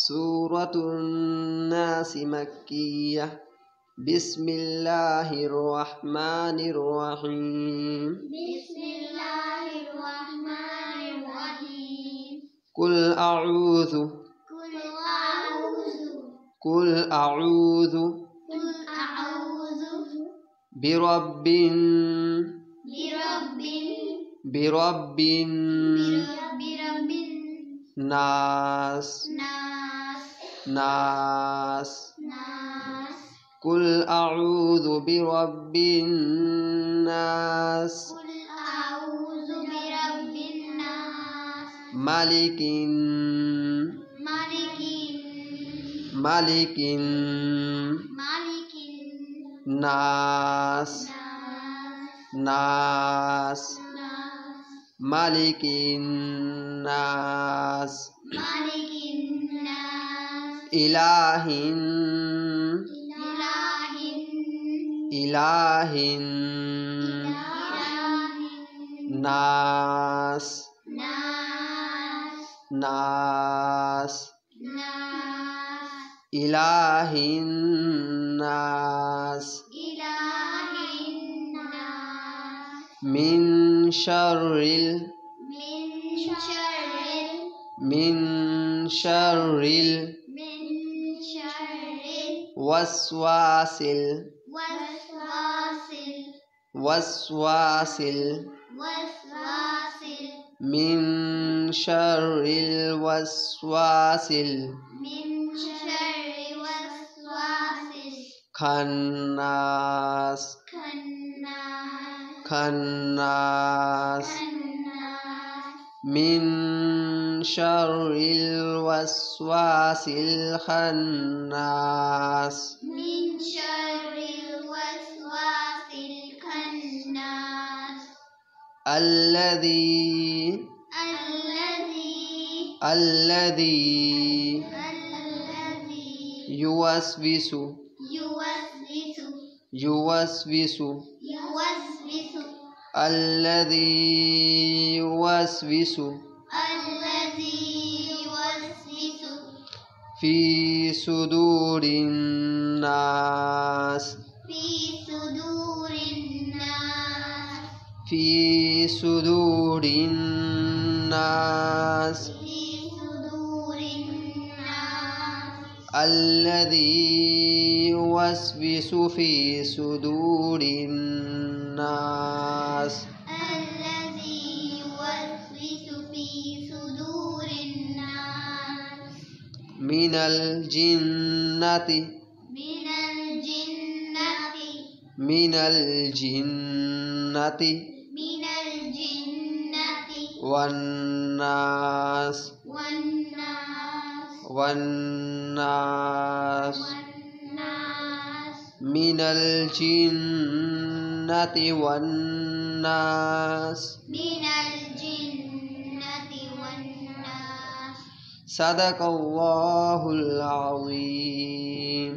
سورة الناس مكية. بسم الله الرحمن الرحيم. بسم الله الرحمن الرحيم. قل أعوذ قل أعوذ قل أعوذ قل أعوذ برب برب برب برب ناس ناس ناس ناس قل أعوذ برب الناس قل أعوذ برب الناس ملك ملك ملك ملك الناس ناس ناس ملك الناس ملك الناس إله إله إله ناس ناس ناس ناس إله الناس إله الناس من شر من شر من وسواس وسواس من شر الوسواس خناس خناس من شر الوسواس الخناس من شر الوسواس الخناس الذي يوسوس الذي يوسوس في صدور الناس في صدور الناس الذي يوسوس في صدور الناس من الجنة والناس من الجنة والناس صدق الله العظيم.